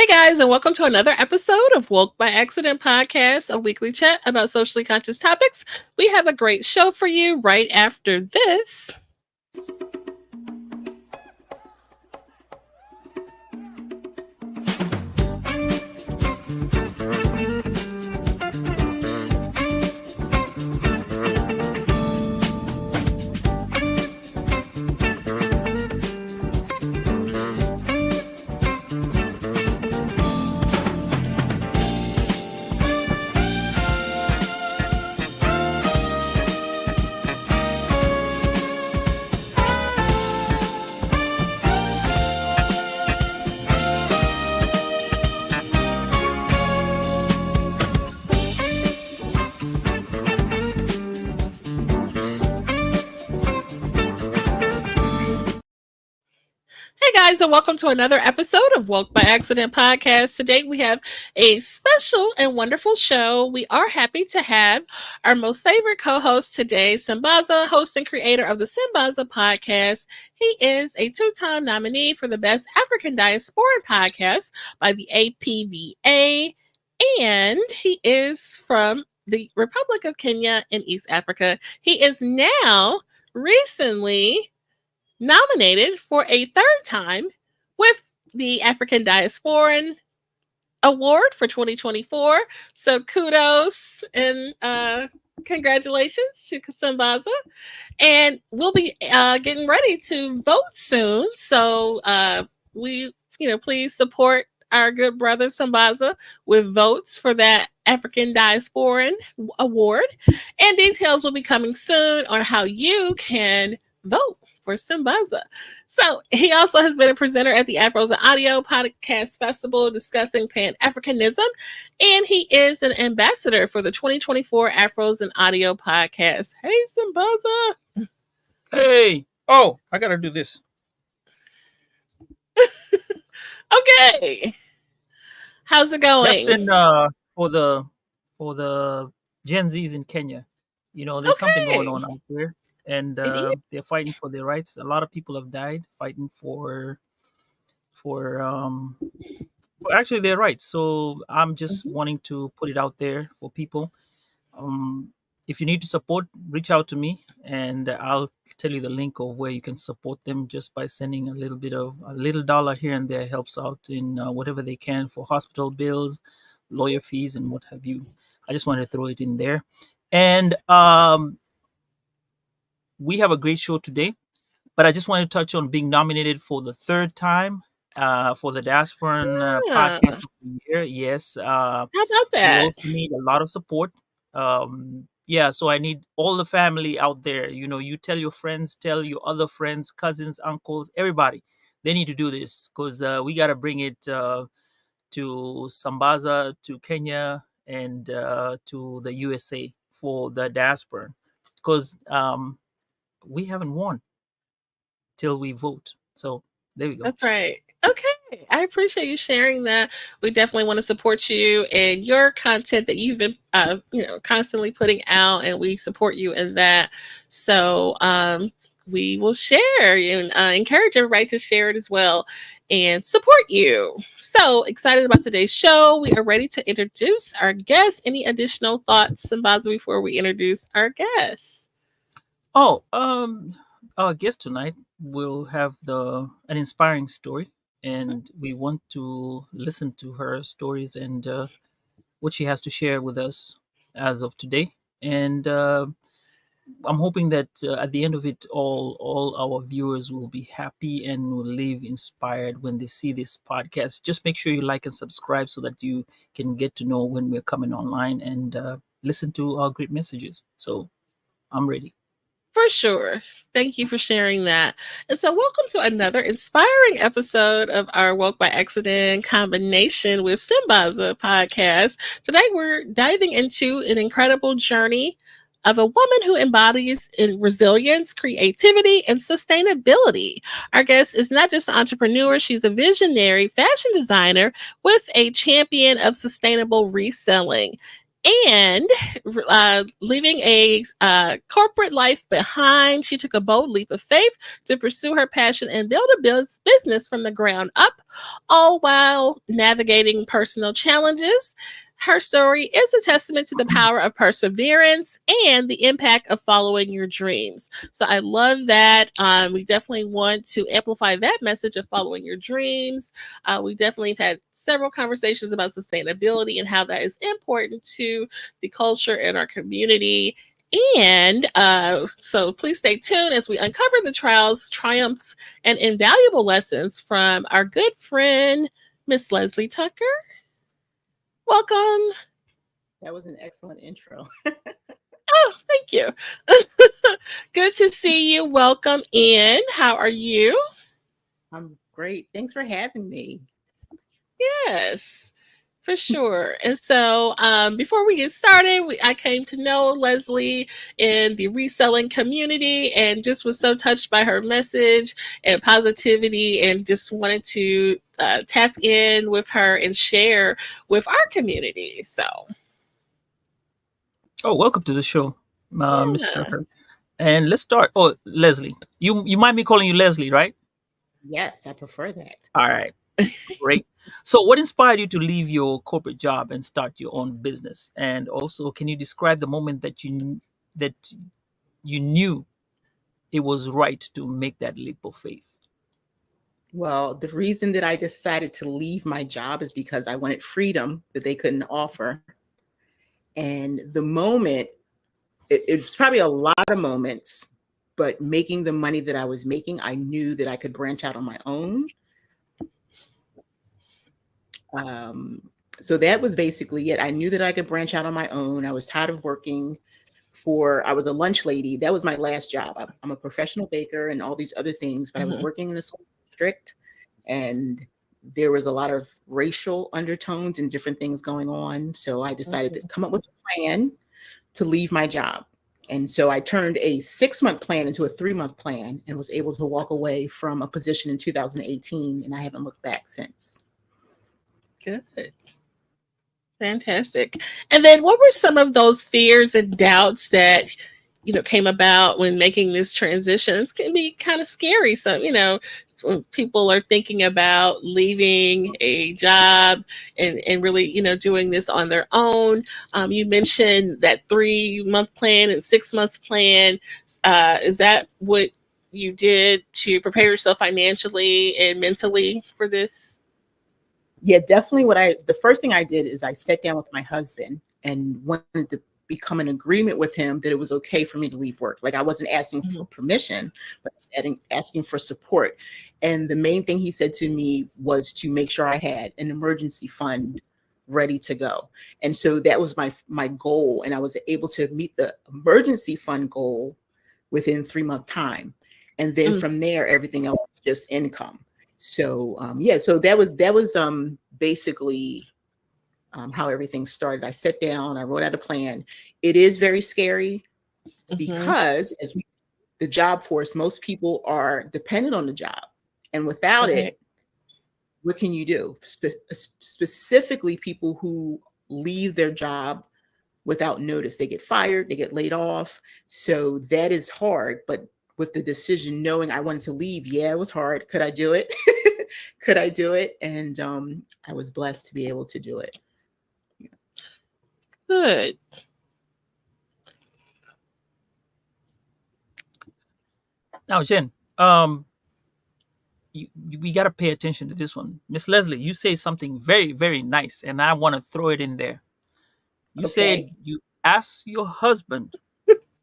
Hey guys, and welcome to another episode of Woke by Accident podcast, a weekly chat about socially conscious topics. We have a great show for you right after this. Hey guys, and welcome to another episode of Woke by Accident podcast. Today we have a special and wonderful show. We are happy to have our most favorite co-host today, Sambaza, host and creator of the Sambaza podcast. He is a two-time nominee for the Best African Diasporan Podcast by the APVA, and he is from the Republic of Kenya in East Africa. He is now recently nominated for a third time with the African Diasporan Award for 2024. So kudos and congratulations to Sambaza. And we'll be getting ready to vote soon. So please support our good brother Sambaza with votes for that African Diasporan Award. And details will be coming soon on how you can vote for Sambaza. So he also has been a presenter at the Afros and Audio Podcast Festival discussing Pan-Africanism, and he is an ambassador for the 2024 Afros and Audio Podcast. Hey, Sambaza. Hey. Oh, I gotta do this. Okay. How's it going? That's in for the Gen Zs in Kenya. You know, there's something going on out there, and they're fighting for their rights. A lot of people have died fighting for actually their rights. So I'm just wanting to put it out there for people. If you need to support, reach out to me, and I'll tell you the link of where you can support them just by sending a little dollar here and there. Helps out in whatever they can for hospital bills, lawyer fees, and what have you. I just wanted to throw it in there. And we have a great show today, but I just want to touch on being nominated for the third time for the Diasporan Podcast of the Year. Yes. How about that? We also need a lot of support. So I need all the family out there. You know, you tell your friends, tell your other friends, cousins, uncles, everybody. They need to do this because we got to bring it to Sambaza, to Kenya, and to the USA for the diaspora, because we haven't won till we vote. So there we go. That's right. Okay. I appreciate you sharing that. We definitely want to support you and your content that you've been, constantly putting out, and we support you in that. So we will share and encourage everybody to share it as well and support you. So excited about today's show. We are ready to introduce our guest. Any additional thoughts, Sambaza, before we introduce our guest? Oh, our guest tonight will have an inspiring story, and we want to listen to her stories and what she has to share with us as of today. And I'm hoping that at the end of it all our viewers will be happy and will leave inspired when they see this podcast. Just make sure you like and subscribe so that you can get to know when we're coming online and listen to our great messages. So I'm ready. For sure. Thank you for sharing that. And so welcome to another inspiring episode of our Woke by Accident combination with Sambaza podcast. Today we're diving into an incredible journey of a woman who embodies resilience, creativity, and sustainability. Our guest is not just an entrepreneur, she's a visionary fashion designer with a champion of sustainable reselling. And leaving a corporate life behind, she took a bold leap of faith to pursue her passion and build a business from the ground up, all while navigating personal challenges. Her story is a testament to the power of perseverance and the impact of following your dreams. So I love that. We definitely want to amplify that message of following your dreams. We definitely have had several conversations about sustainability and how that is important to the culture and our community. And so please stay tuned as we uncover the trials, triumphs, and invaluable lessons from our good friend, Miss Leslie Tucker. Welcome. That was an excellent intro. Oh, thank you. Good to see you. Welcome in. How are you? I'm great. Thanks for having me. Yes, for sure. And so, before we get started, I came to know Leslie in the reselling community and just was so touched by her message and positivity, and just wanted to tap in with her and share with our community. So, Oh, welcome to the show, Miss yeah. Tucker. And let's start. Oh, Leslie, you mind me calling you Leslie, right? Yes, I prefer that. All right, great. So, what inspired you to leave your corporate job and start your own business? And also, can you describe the moment that you knew it was right to make that leap of faith? Well, the reason that I decided to leave my job is because I wanted freedom that they couldn't offer. And the moment, it was probably a lot of moments, but making the money that I was making, I knew that I could branch out on my own. Um, so that was basically it. I knew that I could branch out on my own. I was tired of working I was a lunch lady. That was my last job. I'm a professional baker and all these other things, but I was Mhm. working in a school district, and there was a lot of racial undertones and different things going on. So I decided to Mhm. come up with a plan to leave my job. And so I turned a 6-month plan into a 3-month plan and was able to walk away from a position in 2018. And I haven't looked back since. Good. Fantastic. And then what were some of those fears and doubts that came about when making this transition? It can be kind of scary. So, when people are thinking about leaving a job and really, doing this on their own. You mentioned that 3-month plan and 6 months plan. Is that what you did to prepare yourself financially and mentally for this? Yeah, definitely the first thing I did is I sat down with my husband and wanted to become an agreement with him that it was okay for me to leave work. Like I wasn't asking for Mhm. permission, but asking for support. And the main thing he said to me was to make sure I had an emergency fund ready to go. And so that was my goal. And I was able to meet the emergency fund goal within 3-month time. And then Mm. from there, everything else is just income. So yeah, so that was basically how everything started. I sat down, I wrote out a plan. It is very scary Mhm. because the job force, most people are dependent on the job, and without Right. it, what can you do? Specifically, people who leave their job without notice. They get fired, they get laid off. So that is hard. But with the decision, knowing I wanted to leave, yeah, it was hard. Could I do it? Could I do it? And I was blessed to be able to do it. Good. Now, Jen, we got to pay attention to this one. Miss Leslie, you say something very, very nice, and I want to throw it in there. You Okay. said you asked your husband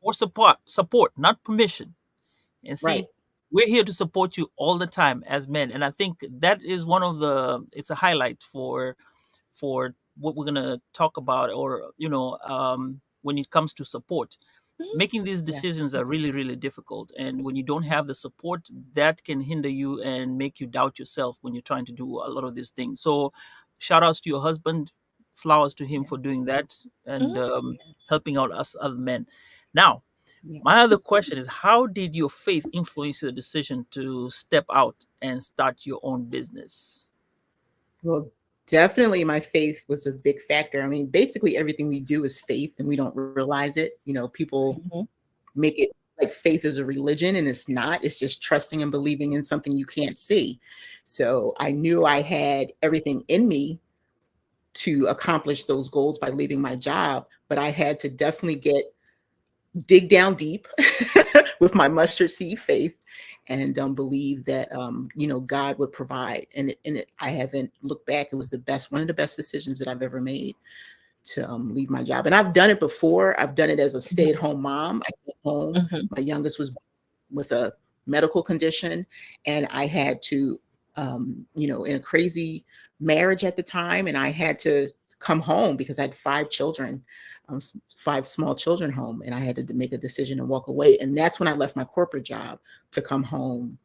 for support, not permission. And Right. see, we're here to support you all the time as men, and I think that is one of it's a highlight for what we're gonna talk about, or when it comes to support. Mhm. Making these Yeah. decisions are really, really difficult, and when you don't have the support, that can hinder you and make you doubt yourself when you're trying to do a lot of these things. So shout outs to your husband, flowers to him Yeah. for doing that, and Mhm. helping out us other men. Now, Yeah. my other question is, how did your faith influence your decision to step out and start your own business? Well, Definitely my faith was a big factor. I mean, basically everything we do is faith and we don't realize it. You know, people Mhm. make it like faith is a religion and it's not. It's just trusting and believing in something you can't see. So I knew I had everything in me to accomplish those goals by leaving my job, but I had to definitely dig down deep with my mustard seed faith and believe that God would provide. I haven't looked back. It was the best, one of the best decisions that I've ever made to leave my job. And I've done it before. I've done it as a Mhm. stay-at-home mom. I came home. Mhm. My youngest was with a medical condition, and I had to, in a crazy marriage at the time, and I had to come home because I had five children, five small children home, and I had to make a decision to walk away. And that's when I left my corporate job to come home,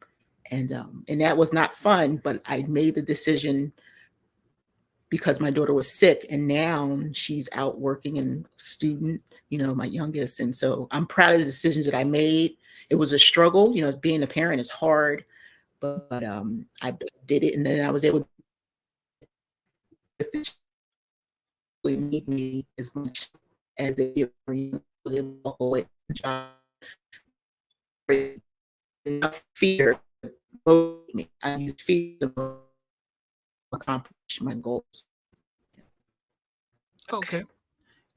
and that was not fun, but I made the decision because my daughter was sick, and now she's out working and student, my youngest. And so I'm proud of the decisions that I made. It was a struggle, being a parent is hard, but I did it, and then I was able to really need me as much as they did for me. I was able to walk away from the job. Enough fear to motivate me. I used fear to accomplish my goals. Okay.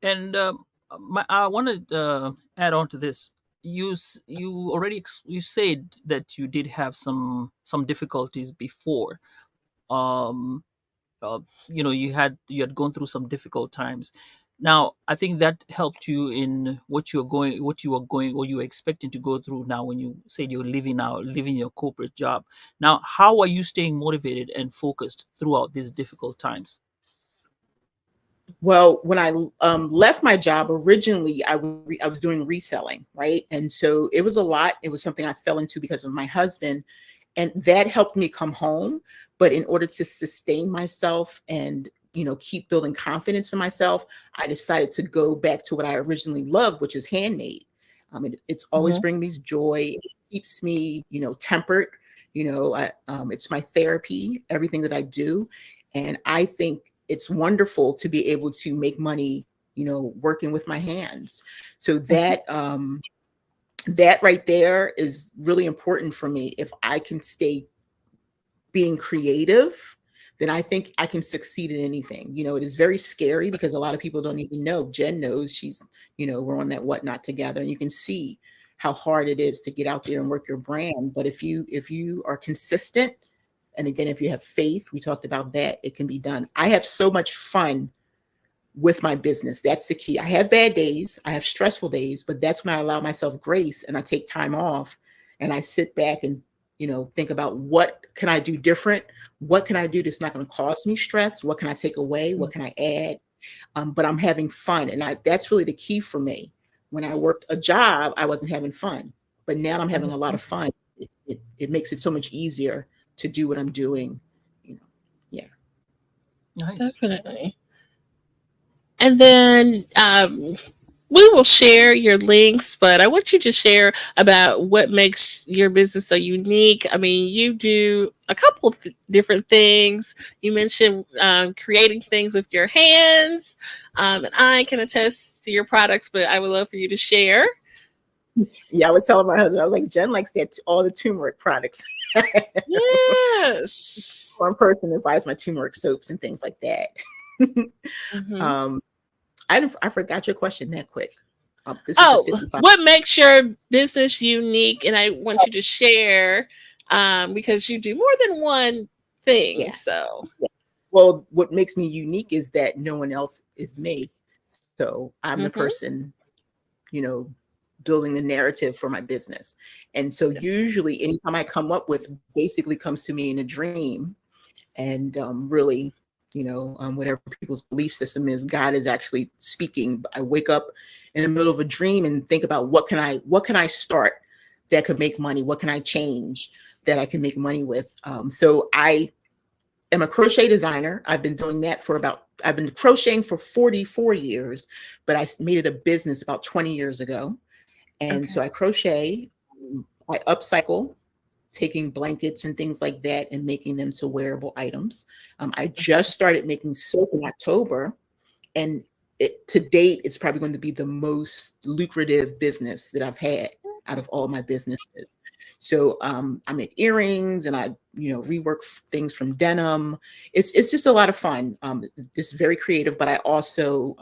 And I want to add on to this. You already you said that you did have some difficulties before. Um, uh, you had gone through some difficult times. Now I think that helped you in what you were going, or you were expecting to go through. Now when you said you're leaving your corporate job, now how are you staying motivated and focused throughout these difficult times? Well, when I left my job originally, I was doing reselling, right? And so it was a lot. It was something I fell into because of my husband, and that helped me come home. But in order to sustain myself and keep building confidence in myself, I decided to go back to what I originally loved, which is handmade. It's always Mhm. bring me joy. It keeps me, tempered. It's my therapy. Everything that I do, and I think it's wonderful to be able to make money, working with my hands. So Mhm. that right there is really important for me. If I can stay being creative, then I think I can succeed in anything. It is very scary because a lot of people don't even know. Jen knows, we're on that whatnot together, and you can see how hard it is to get out there and work your brand. But if you are consistent, and again, if you have faith, we talked about that, it can be done. I have so much fun with my business. That's the key. I have bad days, I have stressful days, but that's when I allow myself grace and I take time off and I sit back and think about what can I do different? What can I do that's not going to cause me stress? What can I take away? What can I add? But I'm having fun, and that's really the key for me. When I worked a job, I wasn't having fun, but now I'm having a lot Mhm. of fun. It makes it so much easier to do what I'm doing. You know, yeah. Nice. Definitely. And then we will share your links, but I want you to share about what makes your business so unique. I mean, you do a couple of different things. You mentioned creating things with your hands, and I can attest to your products, but I would love for you to share. Yeah, I was telling my husband, I was like, Jen likes that all the turmeric products. Yes. One person that buys my turmeric soaps and things like that. Hmm. um, I forgot your question that quick. This is the Oh, 55. what makes your business unique? And I want you to share because you do more than one thing. Yeah. So. Yeah. Well, what makes me unique is that no one else is me. So I'm the Hmm. person, you know, building the narrative for my business. And so usually anytime I come up with basically comes to me in a dream. And really, whatever people's belief system is, God is actually speaking. I wake up in the middle of a dream and think about what can I start that could make money? What can I change that I can make money with? So I am a crochet designer. I've been crocheting for 44 years, but I made it a business about 20 years ago. And Okay. so I crochet, I upcycle taking blankets and things like that and making them to wearable items. I Mhm. just started making soap in October, and to date, it's probably going to be the most lucrative business that I've had out of all my businesses. So I make earrings, and I, rework things from denim. It's just a lot of fun. It's very creative, but I also,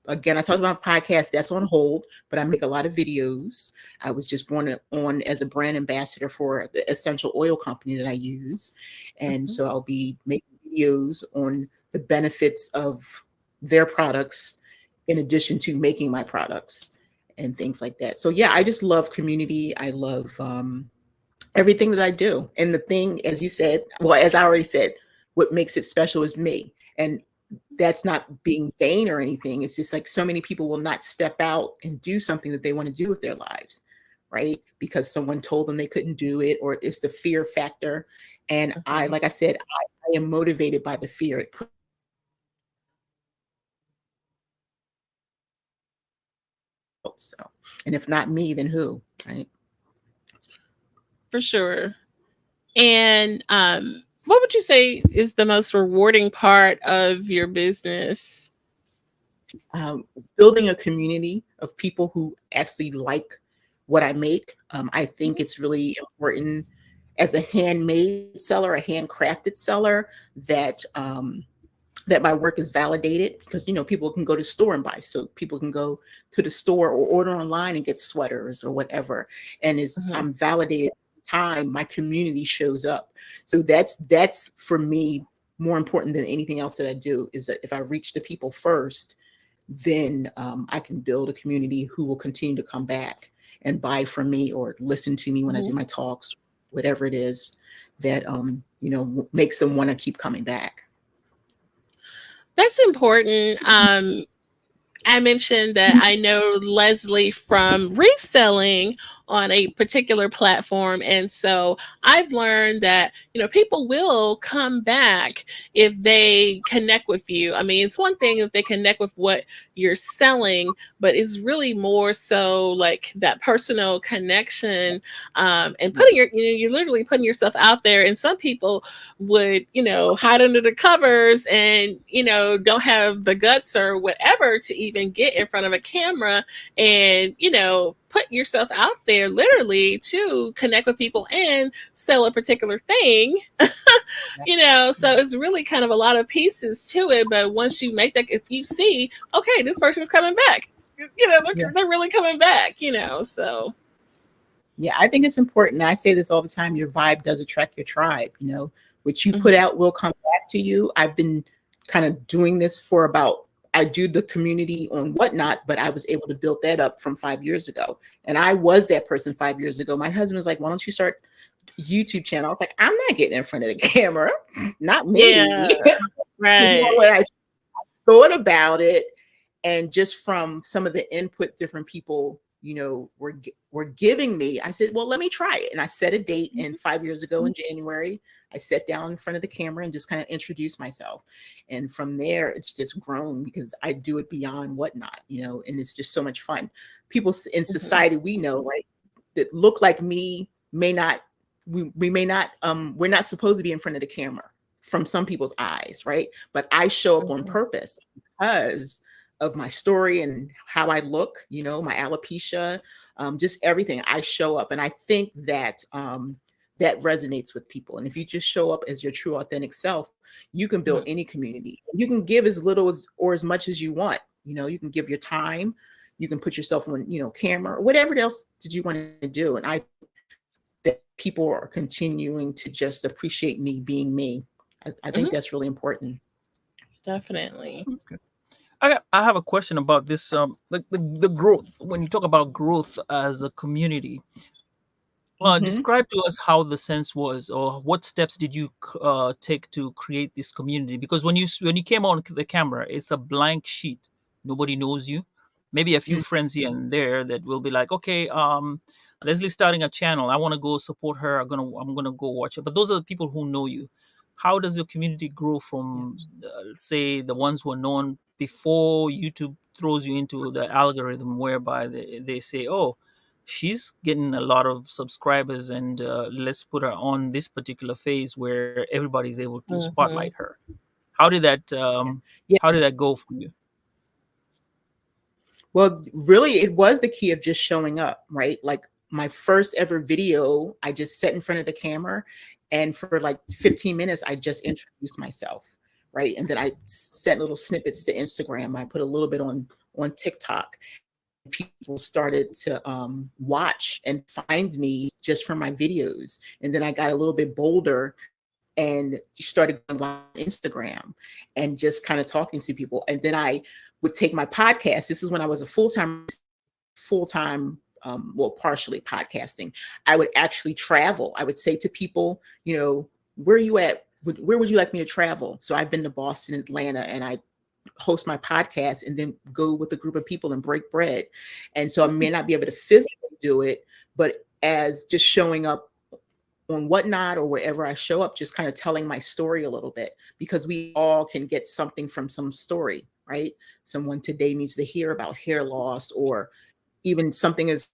again, I talked about podcasts. That's on hold, but I make a lot of videos. I was just born on as a brand ambassador for the essential oil company that I use, and Mhm. so I'll be making videos on the benefits of their products in addition to making my products and things like that. So yeah, I just love community. I love everything that I do. And the thing, as you said, well, as I already said, what makes it special is me. And that's not being vain or anything. It's just like so many people will not step out and do something that they want to do with their lives, right? Because someone told them they couldn't do it, or it's the fear factor. And I, Mhm. like I said, I am motivated by the fear. It puts so, and if not me, then who, right? For sure. And what would you say is the most rewarding part of your business? um, Building a community of people who actually like what I make. I think Mhm. it's really important as a handmade seller, a handcrafted seller, that that my work is validated, because people can go to the store and buy, so people can go to the store or order online and get sweaters or whatever, and is Mhm. I'm validated time my community shows up. So that's for me more important than anything else that I do, is that if I reach the people first, then I can build a community who will continue to come back and buy from me or listen to me when I Mhm. do my talks, whatever it is that makes them want to keep coming back. That's important. I mentioned that I know Leslie from reselling on a particular platform. And so I've learned that, people will come back if they connect with you. I mean, it's one thing if they connect with what you're selling, but it's really more so like that personal connection, and Yeah, you're literally putting yourself out there. And some people would, hide under the covers and, don't have the guts or whatever to even get in front of a camera and, put yourself out there literally to connect with people and sell a particular thing. So it's really kind of a lot of pieces to it. But once you make that, if you see, okay, this person's coming back, yeah. they're really coming back, so. Yeah, I think it's important. I say this all the time: your vibe does attract your tribe. What you put Mhm. out will come back to you. I've been kind of doing this for about, I do the community on Whatnot, but I was able to build that up from 5 years ago. And I was that person 5 years ago. My husband was like, "Why don't you start a YouTube channel?" I was like, "I'm not getting in front of the camera, not me." Yeah, right. I thought about it, and just from some of the input different people were giving me, I said, well, let me try it. And I set a date, and 5 years ago in January, I sat down in front of the camera and just kind of introduced myself. And from there, it's just grown, because I do it beyond Whatnot, and it's just so much fun. People in Mhm. society, we know, right, that look like me may not, we may not, we're not supposed to be in front of the camera from some people's eyes, right? But I show up on Mhm. purpose because of my story and how I look, my alopecia, just everything. I show up, and I think that that resonates with people. And if you just show up as your true, authentic self, you can build Mhm. any community. You can give as little as or as much as you want. You can give your time. You can put yourself on, camera, or whatever else did you want to do. And I that people are continuing to just appreciate me being me. I think Mhm. that's really important. Definitely. Okay. I have a question about this. The growth. When you talk about growth as a community, Mhm. describe to us how the sense was, or what steps did you take to create this community? Because when you came on the camera, it's a blank sheet. Nobody knows you. Maybe a few Mm. friends here and there that will be like, okay, Leslie's starting a channel. I want to go support her. I'm gonna go watch it. But those are the people who know you. How does your community grow Yeah. from, say, the ones who are known before YouTube throws you into the algorithm, whereby they say, oh, she's getting a lot of subscribers, and let's put her on this particular phase where everybody's able to spotlight Mm-hmm. her. How did that Yeah. how did that go for you? Well, really, it was the key of just showing up, right? Like my first ever video, I just sat in front of the camera, and for like 15 minutes, I just introduced myself, right? And then I sent little snippets to Instagram. I put a little bit on TikTok. People started to watch and find me just from my videos. And then I got a little bit bolder and started going live on Instagram and just kind of talking to people. And then I would take my podcast. This is when I was a full time, well, partially podcasting. I would actually travel. I would say to people, where are you at? Where would you like me to travel? So I've been to Boston, Atlanta, and I host my podcast and then go with a group of people and break bread. And so I may not be able to physically do it, but as just showing up on Whatnot or wherever I show up, just kind of telling my story a little bit, because we all can get something from some story, right? Someone today needs to hear about hair loss, or even something as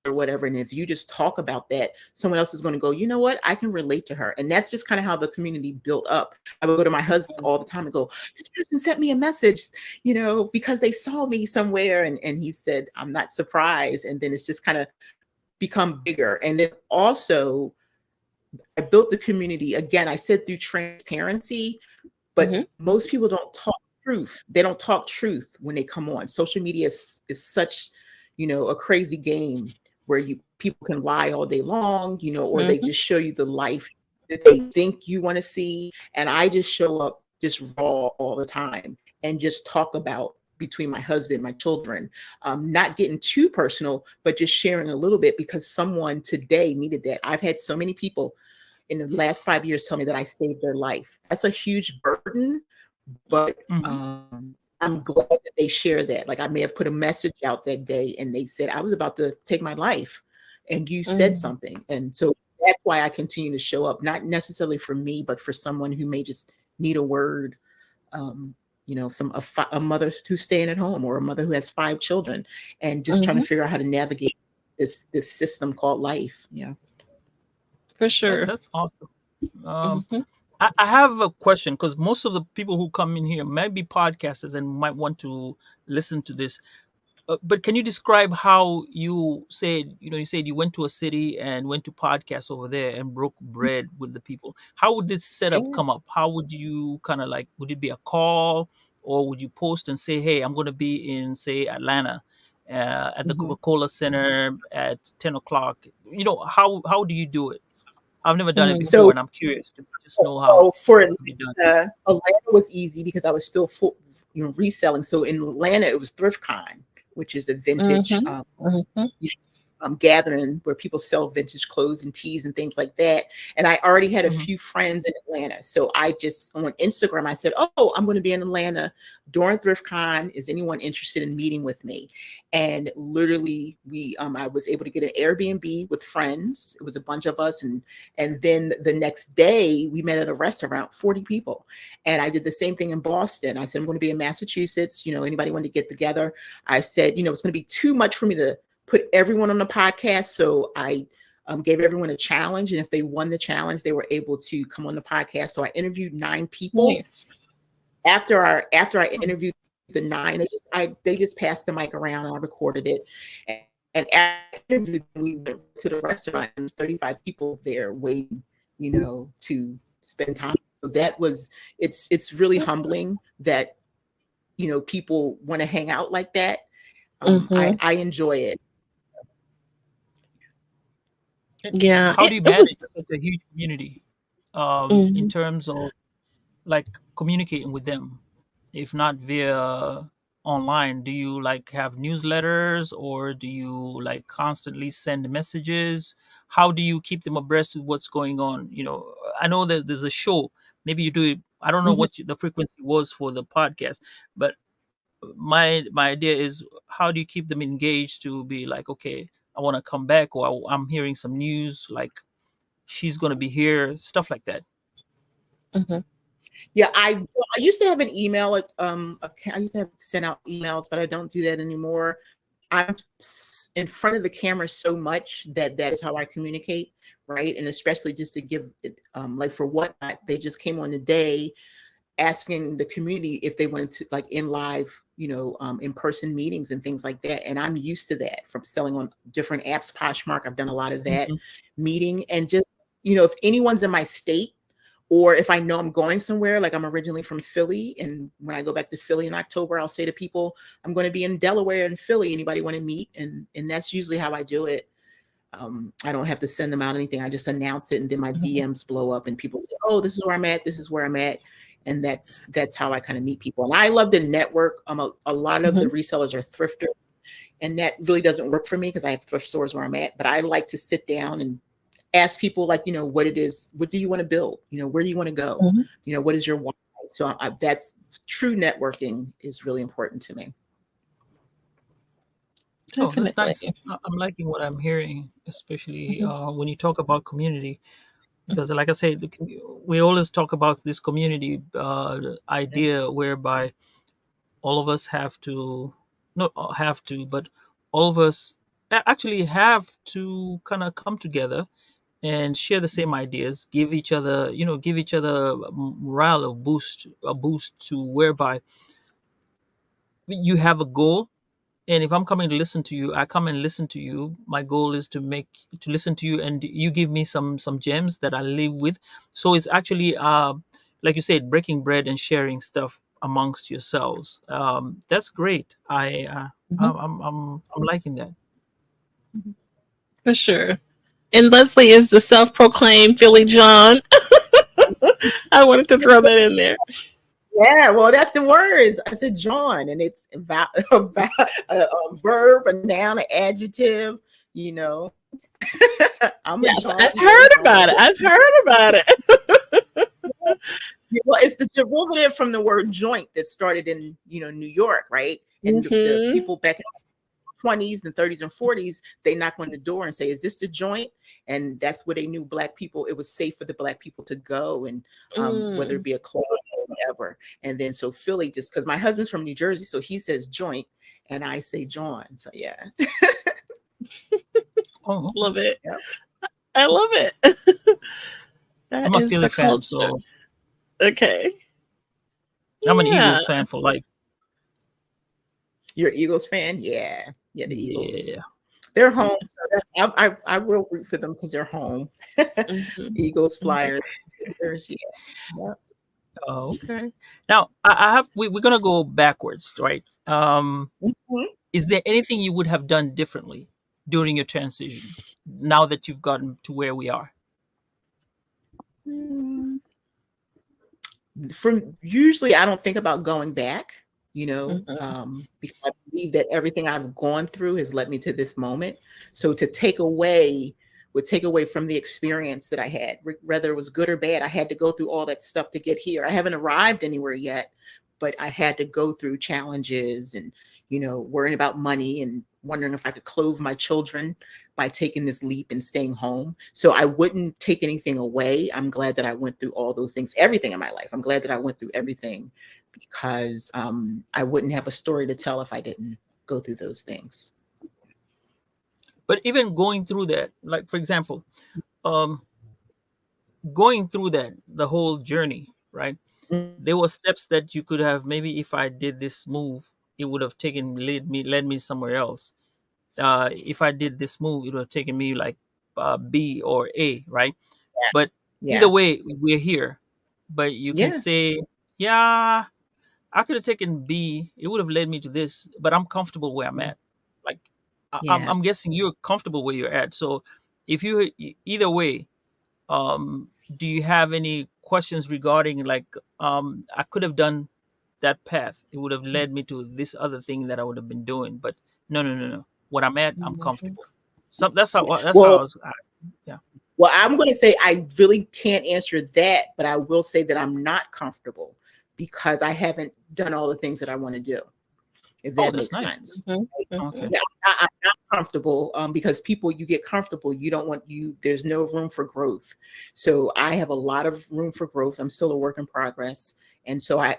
or whatever. And if you just talk about that, someone else is going to go, you know what? I can relate to her. And that's just kind of how the community built up. I would go to my husband all the time and go, this person sent me a message, because they saw me somewhere. And he said, I'm not surprised. And then it's just kind of become bigger. And then also, I built the community. Again, I said through transparency, but Mm-hmm. most people don't talk truth. They don't talk truth when they come on. Social media is such, a crazy game where you people can lie all day long, or they Mm-hmm. just show you the life that they think you want to see. And I just show up just raw all the time and just talk about between my husband, my children, not getting too personal, but just sharing a little bit because someone today needed that. I've had so many people in the last 5 years tell me that I saved their life. That's a huge burden, but Hmm. I'm glad that they share that. Like I may have put a message out that day and they said, I was about to take my life and you said Mm-hmm. something. And so that's why I continue to show up, not necessarily for me, but for someone who may just need a word. Um, a mother who's staying at home, or a mother who has 5 children and just trying to Mm-hmm. figure out how to navigate this system called life. Yeah. For sure. That's awesome. um Mm-hmm. I have a question, because most of the people who come in here might be podcasters and might want to listen to this. But can you describe how you said, you said you went to a city and went to podcast over there and broke bread with the people? How would this setup Yeah. come up? How would you kind of like, would it be a call, or would you post and say, hey, I'm going to be in, say, Atlanta, at the Mhm. Coca-Cola Center at 10 o'clock? How do you do it? I've never done it Mm-hmm. before, So and I'm curious to just know how Well, for it could be done. Atlanta was easy because I was still full, reselling. So in Atlanta, it was ThriftCon, which is a vintage Mm-hmm. Mm-hmm. gathering where people sell vintage clothes and teas and things like that. And I already had a Hmm. few friends in Atlanta. So I just, on Instagram, I said, oh, I'm going to be in Atlanta during ThriftCon. Is anyone interested in meeting with me? And literally I was able to get an Airbnb with friends. It was a bunch of us. And then the next day we met at a restaurant, 40 people. And I did the same thing in Boston. I said, I'm going to be in Massachusetts. Anybody want to get together? I said, it's going to be too much for me to put everyone on the podcast. So I gave everyone a challenge. And if they won the challenge, they were able to come on the podcast. So I interviewed 9 people. Nice. After I interviewed the nine, they just passed the mic around and I recorded it. And after I interviewed them, we went to the restaurant and 35 people there waiting, to spend time. So it's really humbling that, people want to hang out like that. Mm-hmm. I enjoy it. And Yeah. how It, do you it was. manage such a huge community, in Mm-hmm. terms of like communicating with them, if not via online? Do you like have newsletters, or do you like constantly send messages? How do you keep them abreast with what's going on? I know that there's a show, maybe you do it. I don't know Mhm. what the frequency was for the podcast, but my idea is, how do you keep them engaged to be like, okay, I want to come back, or I'm hearing some news, like she's going to be here, stuff like that. Mm-hmm. Yeah, I used to have an email. I used to have sent out emails, but I don't do that anymore. I'm in front of the camera so much that that is how I communicate, right? And especially just to give it, like for Whatnot, they just came on today asking the community if they wanted to like in live, in-person meetings and things like that. And I'm used to that from selling on different apps, Poshmark. I've done a lot of that Mm-hmm. meeting. And just, if anyone's in my state, or if I know I'm going somewhere, like I'm originally from Philly, and when I go back to Philly in October, I'll say to people, I'm going to be in Delaware and Philly. Anybody want to meet? And that's usually how I do it. I don't have to send them out anything. I just announce it, and then my Mhm. DMs blow up, and people say, "Oh, this is where I'm at. This is where I'm at," and that's how I kind of meet people. And I love the network. A lot of the Mhm. resellers are thrifters, and that really doesn't work for me because I have thrift stores where I'm at. But I like to sit down and ask people, like, what it is. What do you want to build? Where do you want to go? Mhm. What is your why? So that's true networking is really important to me. Oh, that's nice. Definitely. I'm liking what I'm hearing, especially Mhm. when you talk about community, because, like I say, we always talk about this community idea whereby all of us have to, not have to, but all of us actually have to kind of come together and share the same ideas, give each other morale, a boost to whereby you have a goal. And if I'm coming to listen to you, I come and listen to you. My goal is to listen to you, and you give me some gems that I live with. So it's actually like you said, breaking bread and sharing stuff amongst yourselves. That's great. Mhm. I'm liking that. For sure. And Leslie is the self-proclaimed Philly John. I wanted to throw that in there. Yeah, well, that's the words. I said John, and it's a verb, a noun, an adjective. You know, I'm a Yes, John, I've you're a heard John. about it. I've heard about it. Well, it's the derivative from the word joint that started in New York, right? And the Mhm. people back in the 20s and 30s and 40s, they knock on the door and say, "Is this the joint?" And that's where they knew Black people. It was safe for the Black people to go, and whether it Mm. be a club or whatever. And then so Philly, just because my husband's from New Jersey, so he says joint, and I say John. So yeah, Oh, okay. Love it. yeah. I love it. That I'm a is Philly the fan, culture. so Okay. I'm an Yeah. Eagles fan for life. You're an Eagles fan, yeah, yeah. The Eagles, Yeah. they're home. So that's I will root for them because they're home. Mhm. Eagles, Mhm. Flyers, Sixers, yeah. Yeah. Oh, okay. Now I have we're gonna go backwards, right? Mhm. Is there anything you would have done differently during your transition now that you've gotten to where we are? Mm, from usually I don't think about going back, Mhm. because I believe that everything I've gone through has led me to this moment. So to take away would take away from the experience that I had, whether it was good or bad. I had to go through all that stuff to get here. I haven't arrived anywhere yet, but I had to go through challenges and, worrying about money and wondering if I could clothe my children by taking this leap and staying home. So I wouldn't take anything away. I'm glad that I went through all those things, everything in my life. I'm glad that I went through everything because I wouldn't have a story to tell if I didn't go through those things. But even going through that, like for example, um, going through that, the whole journey, right? There were steps that you could have, maybe if I did this move, it would have led me somewhere else. If I did this move, it would have taken me like B or A, right? But either Yeah. way, we're here. But you can Yeah. say, yeah, I could have taken B. It would have led me to this, but I'm comfortable where I'm Yeah. at. Like, I'm, Yeah. I'm guessing you're comfortable where you're at. So, if you either way, do you have any questions regarding like, I could have done that path. It would have led me to this other thing that I would have been doing. But no, no, no, no. What I'm at, I'm Mhm. comfortable. So that's how I Well, was. Yeah. I'm going to say I really can't answer that, but I will say that I'm not comfortable because I haven't done all the things that I want to do, if Oh, that that's makes nice. sense. Mhm. Okay. Mhm. Yeah, I'm not comfortable because people, you get comfortable, you don't want you. There's no room for growth. So I have a lot of room for growth. I'm still a work in progress, and so I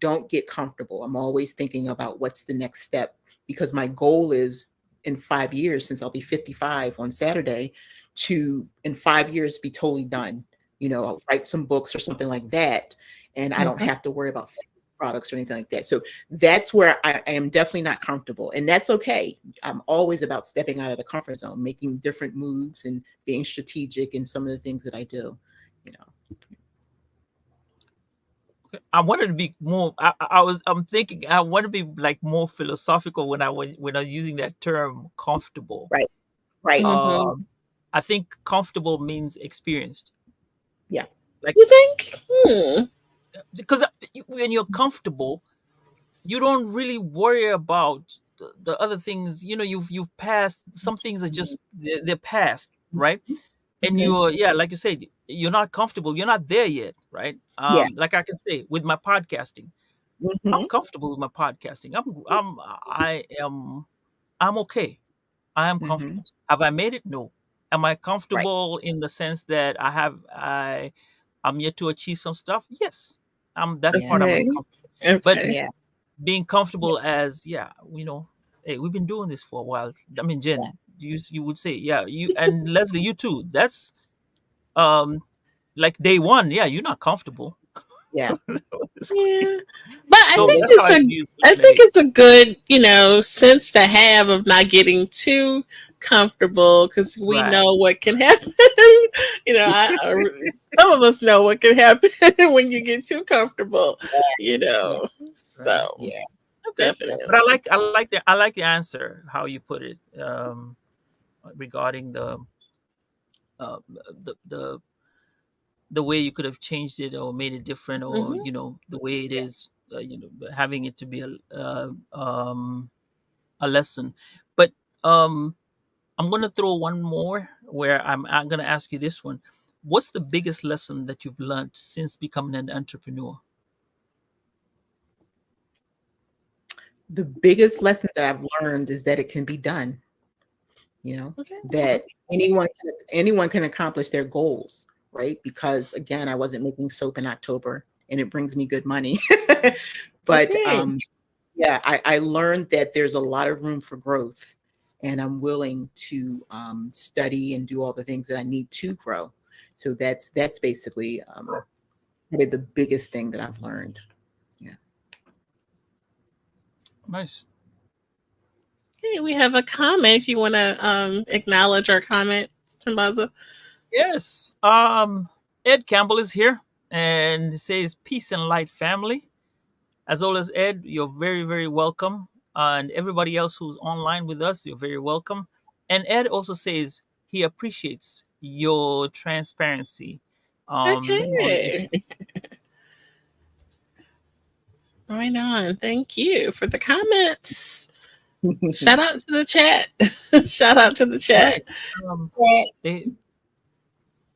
don't get comfortable. I'm always thinking about what's the next step because my goal is in 5 years, since I'll be 55 on Saturday, to in 5 years be totally done. I'll write some books or something like that, and I don't Mhm. have to worry about products or anything like that. So that's where I am definitely not comfortable, and that's okay. I'm always about stepping out of the comfort zone, making different moves, and being strategic in some of the things that I do. You know, I wanted to be more. I'm thinking. I want to be like more philosophical when I was using that term comfortable. right, right, Mhm. Um, I think comfortable means experienced. yeah, Like You think? Hmm. because when you're comfortable, you don't really worry about the other things. You've passed. Some things are just they're past, right? And hmm, you're, yeah, like you said, you're not comfortable. You're not there yet, right? yeah, Like I can say with my podcasting, I'm hmm, comfortable with my podcasting. I'm okay. I am hmm, comfortable. Have I made it? No. Am I right, comfortable in the sense that I'm yet to achieve some stuff? Yes. That yeah, part I'm Okay. uncomfortable. But Okay. yeah, being yeah, comfortable as, yeah, hey, we've been doing this for a while. I mean, yeah, Jen, you would say, yeah, you, and Leslie, you too. That's um like day one, yeah, you're not comfortable. yeah, Yeah. But I yeah. So think that's how it's I a view I looking at think it. it's a good, sense to have of not getting too comfortable because we Right. know what can happen. Some of us know what can happen when you get too comfortable, Yeah, Right. So yeah, Okay. But definitely. I like the answer how you put it, regarding uh, the the way you could have changed it or made it different, or Hmm. the way it yeah. is, having it to be a lesson. But um I'm gonna throw one more where I'm gonna ask you this one. What's the biggest lesson that you've learned since becoming an entrepreneur? The biggest lesson that I've learned is that it can be done. you know Okay. that anyone can accomplish their goals, right? Because again, I wasn't making soap in October, and it brings me good money. But Okay. yeah, I learned that there's a lot of room for growth, and I'm willing to study and do all the things that I need to grow. So that's basically probably the biggest thing that I've learned. Yeah. Nice. Okay, we have a comment if you want to acknowledge our comment, Sambaza. Yes. Ed Campbell is here and says peace and light, family. As always, Ed, you're very, very welcome. And everybody else who's online with us, you're very welcome. And Ed also says he appreciates your transparency on the issue. Okay. Right on. Thank you for the comments. Shout out to the chat. Shout out to the chat. Right. Um, Right. they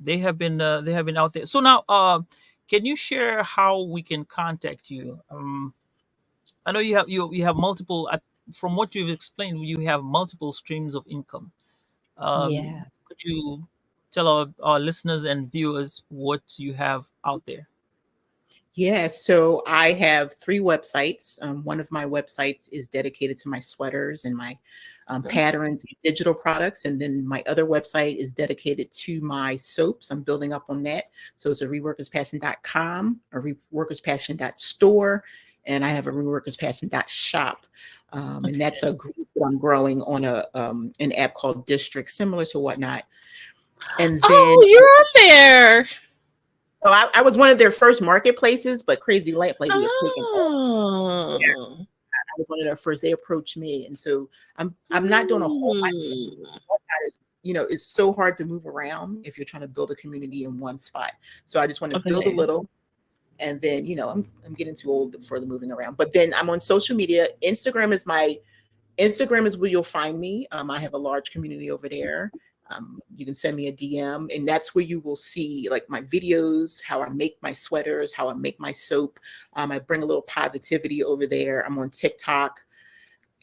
they have been out there. So now, can you share how we can contact you? I know you have multiple. From what you've explained, you have multiple streams of income. Yeah. Could you tell our listeners and viewers what you have out there? Yeah, so I have three websites. One of my websites is dedicated to my sweaters and my patterns and digital products. And then my other website is dedicated to my soaps. I'm building up on that. So it's a reworkerspassion.com, a reworkerspassion.store, and I have a reworkerspassion.shop. And that's a group that I'm growing on an app called District, similar to Whatnot. And then Oh, you're on there. so I was one of their first marketplaces, but Crazy Lamp Lady has taken off. Oh. I was one of their first. They approached me, and so I'm not doing a whole lot. Hmm. Is it's so hard to move around if you're trying to build a community in one spot. So I just want to build a Okay. little, and then I'm getting too old for the moving around. But then I'm on social media. Instagram is where you'll find me. I have a large community over there. You can send me a DM, and that's where you will see like my videos, how I make my sweaters, how I make my soap. I bring a little positivity over there. I'm on TikTok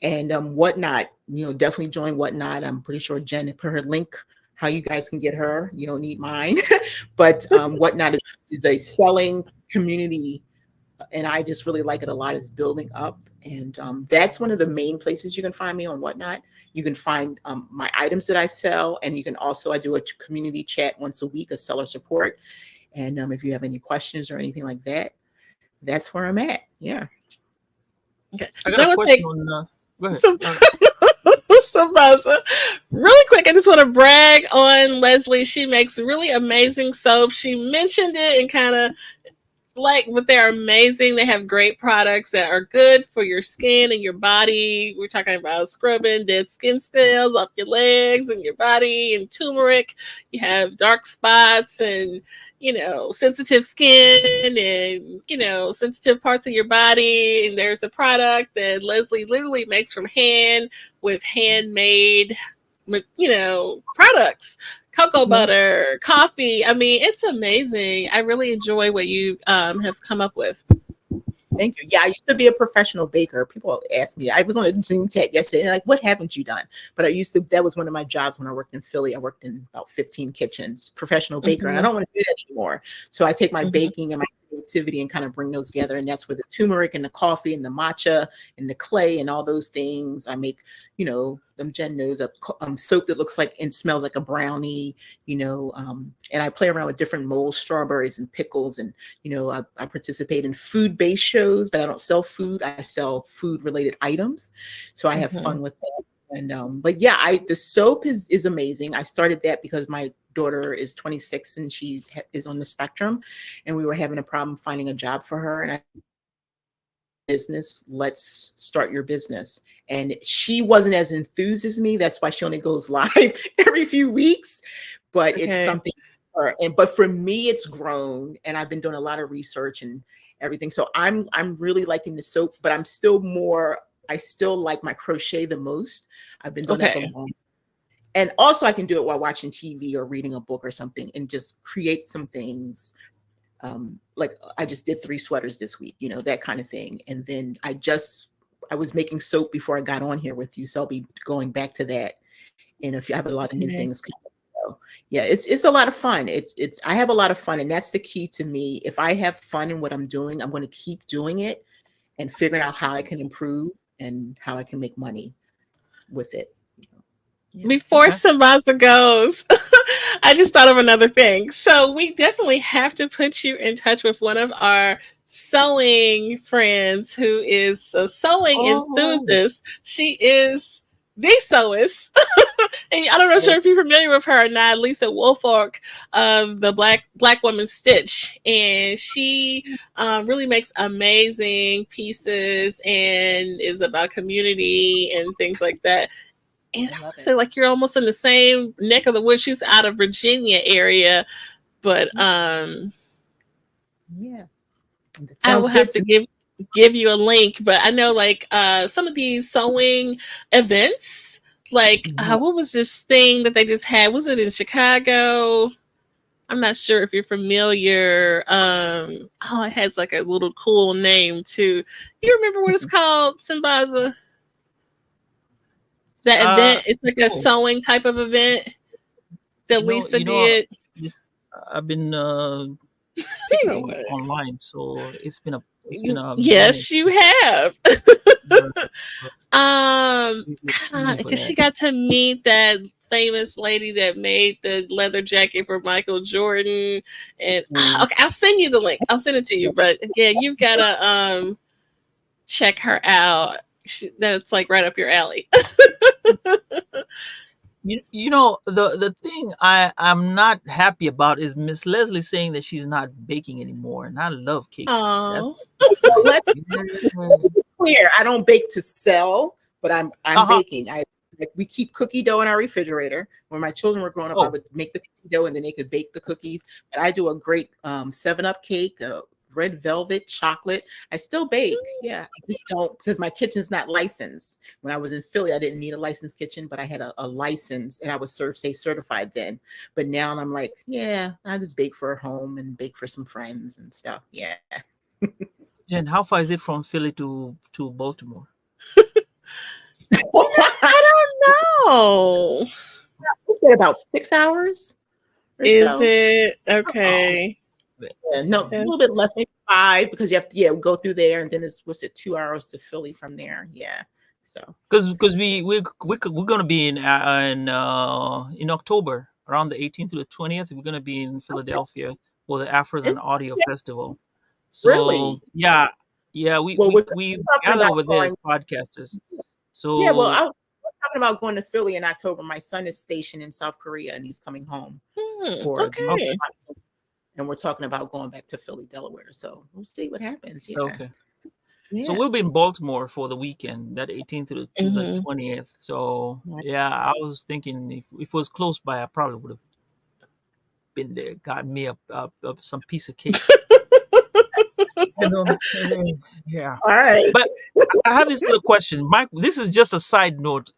and Whatnot. Definitely join Whatnot. I'm pretty sure Jen put her link how you guys can get her. You don't need mine, but Whatnot is a selling community and I just really like it a lot, is building up. And that's one of the main places you can find me on Whatnot. You can find my items that I sell, and you can also, I do a community chat once a week, a seller support. And if you have any questions or anything like that, that's where I'm at. Yeah. Okay. I got a That would question take on. Go ahead. some some really quick. I just want to brag on Leslie. She makes really amazing soap. She mentioned it and kind of but they're amazing. They have great products that are good for your skin and your body. We're talking about scrubbing dead skin cells off your legs and your body, and turmeric. You have dark spots and sensitive skin and sensitive parts of your body. And there's a product that Leslie literally makes from hand with handmade products, cocoa Mhm. butter, coffee. I mean, it's amazing. I really enjoy what you have come up with. Thank you. Yeah, I used to be a professional baker. People ask me. I was on a Zoom chat yesterday, and like, what haven't you done? But I used to. That was one of my jobs when I worked in Philly. I worked in about 15 kitchens, professional baker, and I Mm-hmm, don't want to do that anymore. So I take my mm-hmm. baking and my creativity and kind of bring those together, and that's where the turmeric and the coffee and the matcha and the clay and all those things. I make, Jen knows, a soap that looks like and smells like a brownie. And I play around with different molds, strawberries and pickles, and I participate in food-based shows, but I don't sell food. I sell food-related items. So I have Mm-hmm. fun with that. And but yeah, the soap is amazing. I started that because my daughter is 26 and is on the spectrum, and we were having a problem finding a job for her. And I business, let's start your business. And she wasn't as enthused as me. That's why she only goes live every few weeks. But it's Okay. something but for me it's grown, and I've been doing a lot of research and everything. So I'm really liking the soap, but I still like my crochet the most. I've been doing that the Okay. long. And also I can do it while watching TV or reading a book or something and just create some things. Like I just did 3 sweaters this week, that kind of thing. And then I was making soap before I got on here with you, so I'll be going back to that. And if you have a lot of new Okay. things coming, so yeah, it's a lot of fun. It's I have a lot of fun, and that's the key to me. If I have fun in what I'm doing, I'm going to keep doing it and figuring out how I can improve and how I can make money with it. Yeah. Before Okay. Sambaza goes, I just thought of another thing. So we definitely have to put you in touch with one of our sewing friends who is a sewing Oh, enthusiast. She is the sewist. And I don't know sure if you're familiar with her or not, Lisa Wolfork of the Black Woman Stitch. And she really makes amazing pieces and is about community and things like that. And I I love want to it. say like you're almost in the same neck of the woods. She's out of Virginia area, but Yeah, that I will sounds have good to to me. give you a link. But I know like some of these sewing events, like Mhm. what was this thing that they just had? Was it in Chicago? I'm not sure if you're familiar. Oh, it has like a little cool name too. You remember what it's called, Simbaza? That uh, event? It's like a oh, sewing type of event that you know, Lisa you know, did. this I've been You know ticketing what? online, so it's been a minute Yes, you since have. uh, excuse me for Because that. she got to meet that famous lady that made the leather jacket for Michael Jordan, and Mhm. okay, I'll send you the link. I'll send it to you. But yeah, you've gotta check her out. That's like right up your alley. The thing I'm not happy about is Miss Leslie saying that she's not baking anymore, and I love cakes. That's Oh, Well, let's yeah. be clear. I don't bake to sell, but I'm Uh-huh. baking. We keep cookie dough in our refrigerator. When my children were growing up, I Oh, would make the cookie dough and then they could bake the cookies. But I do a great 7 Up cake, red velvet chocolate. I still bake. Yeah, I just don't, because my kitchen's not licensed. When I was in Philly, I didn't need a licensed kitchen, but I had a license and I was stay certified then. But now I'm like, yeah, I just bake for home and bake for some friends and stuff. Yeah. Jen, how far is it from Philly to Baltimore? I don't know. About 6 hours or Is so. it Oh, okay? Yeah, no, a little Yes. bit less, maybe 5 because you have to, yeah, go through there and then it's what's it, 2 hours to Philly from there. Yeah. So, Because we're gonna be in October around the 18th to the 20th. We're gonna be in okay. Philadelphia for the Afros and And Audio yeah, Festival. So really? yeah, yeah, we Well, we we're we talking gather about over there as going. podcasters. Yeah, well, So we're talking about going to Philly in October. My son is stationed in South Korea and he's coming home for the okay, Okay. and we're talking about going back to Philly, Delaware. So we'll see what happens. Yeah. okay. So Yeah. we'll be in Baltimore for the weekend, that 18th to the Hmm. 20th. So Right. yeah, I was thinking if it was close by, I probably would have been there, got me up some piece of cake. Yeah. All right. But I have this little question, Mike. This is just a side note,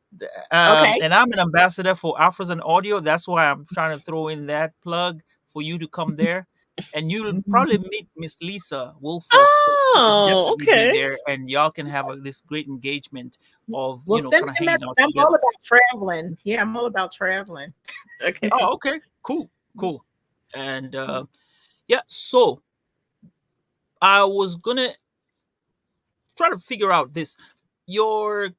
Okay. and I'm an ambassador for Afros and Audio. That's why I'm trying to throw in that plug for you to come there, and you'll probably Mhm. meet Miss Lisa Wolfoff. She can Oh, definitely be okay. there, and y'all can have this great engagement of Well, send kind me of a hanging message. out I'm all together. about traveling. Yeah, I'm all about traveling. Okay. Oh, okay, cool, cool, and yeah. So I was gonna try to figure out this your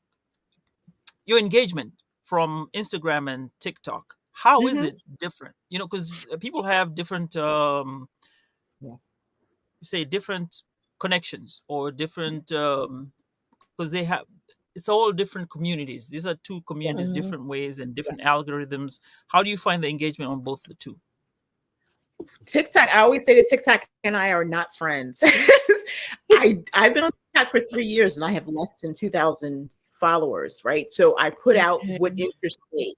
your engagement from Instagram and TikTok. How is Hmm. it different? Because people have different, Yeah. say, different connections or different, because they have. It's all different communities. These are two Yeah. communities, Hmm. different ways and Yeah. different algorithms. How do you find the engagement on both the two? TikTok, I always say that TikTok and I are not friends. I've been on TikTok for 3 years and I have less than 2,000 followers, right? So I put out what Okay. interests me.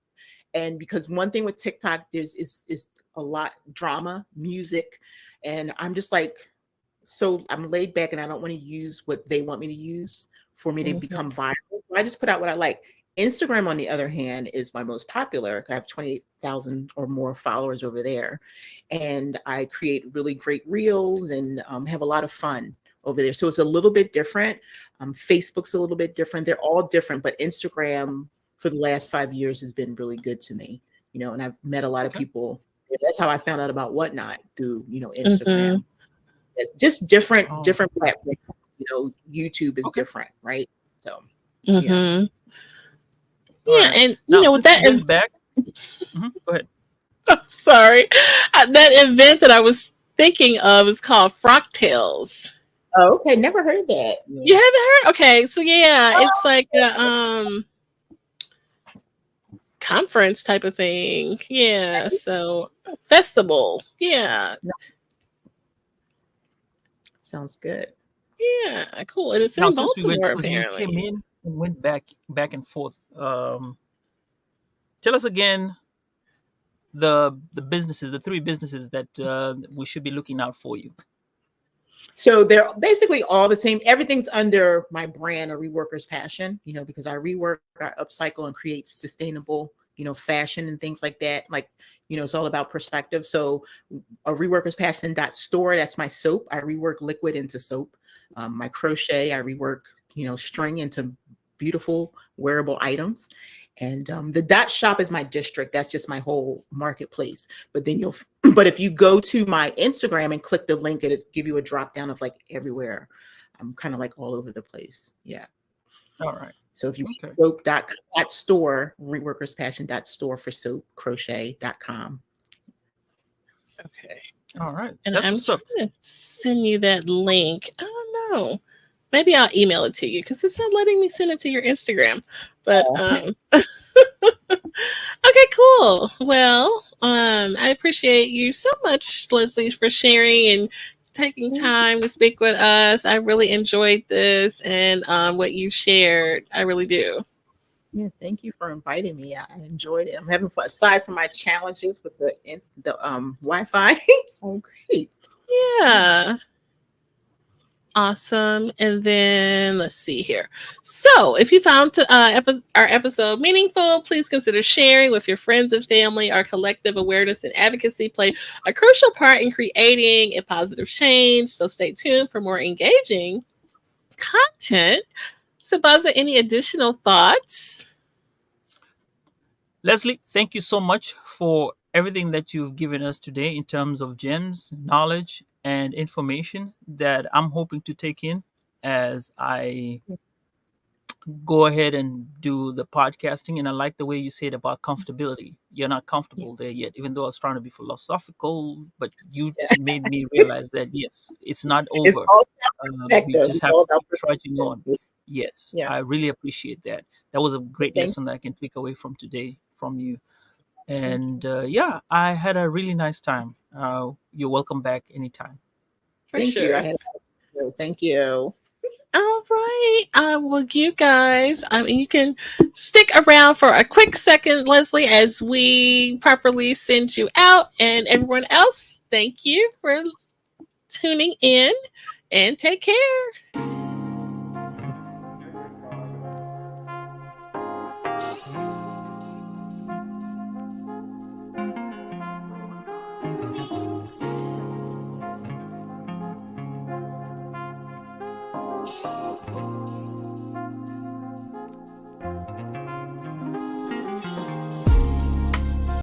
And because one thing with TikTok, is a lot drama, music, and I'm just like, so I'm laid back and I don't want to use what they want me to use for me to Hmm. become viral. So I just put out what I like. Instagram, on the other hand, is my most popular. I have 28,000 or more followers over there. And I create really great reels and have a lot of fun over there. So it's a little bit different. Facebook's a little bit different. They're all different, but Instagram for the last 5 years has been really good to me, and I've met a lot of Okay. people. That's how I found out about Whatnot through, Hmm. Instagram. It's just different Oh, different platforms. YouTube is okay. different, right? So, yeah. Hmm. All Yeah, right. and Now, with since we that, went back, go ahead. sorry, that event that I was thinking of is called Frocktails. Oh, okay. Never heard of that. You Yeah. haven't heard? Okay, so yeah, Oh, it's like a conference type of thing. Yeah, okay. so festival. Yeah, No, sounds good. yeah, cool. And it's Now, in since we went, Baltimore because you came apparently. in and went back and forth, tell us again the businesses, the three businesses that we should be looking out for you. So they're basically all the same. Everything's under my brand, a reworker's passion, because I rework, I upcycle and create sustainable, fashion and things like that. Like, it's all about perspective. So a reworker's passion store, that's my soap. I rework liquid into soap. My crochet, I rework, string into beautiful wearable items. And the dot shop is my district. That's just my whole marketplace. But then but if you go to my Instagram and click the link, it'll give you a drop down of like everywhere. I'm kind of like all over the place. Yeah. All right. So if you Okay. soap dot store, reworkers passion dot store for soap crochet.com. Okay. All right. And That's I'm what's up. trying to send you that link. I don't know. Maybe I'll email it to you because it's not letting me send it to your Instagram. But okay, cool. Well, I appreciate you so much, Leslie, for sharing and taking time to speak with us. I really enjoyed this and what you shared. I really do. Yeah, thank you for inviting me. I enjoyed it. I'm having fun. Aside from my challenges with the Wi-Fi, oh great. Yeah. Yeah. Awesome. And then let's see here. So, if you found our episode meaningful, please consider sharing with your friends and family. Our collective awareness and advocacy play a crucial part in creating a positive change. So, stay tuned for more engaging content. Sabaza, any additional thoughts? Leslie, thank you so much for everything that you've given us today in terms of gems, knowledge, and information that I'm hoping to take in as I go ahead and do the podcasting. And I like the way you said about comfortability. You're not Yeah. comfortable there yet, even though I was trying to be philosophical, but you Yeah. made me realize that yes, it's not It's over. all about We perspective. just It's have all to about keep trudging perspective. on. Yes, Yeah. I really appreciate that. That was a great Thank lesson that I can take away from today from you. thank And you. yeah, I had a really nice time. You're welcome back anytime. For Thank you. I sure. had thank you. All right. Well, you guys, you can stick around for a quick second, Leslie, as we properly send you out. And everyone else, thank you for tuning in and take care.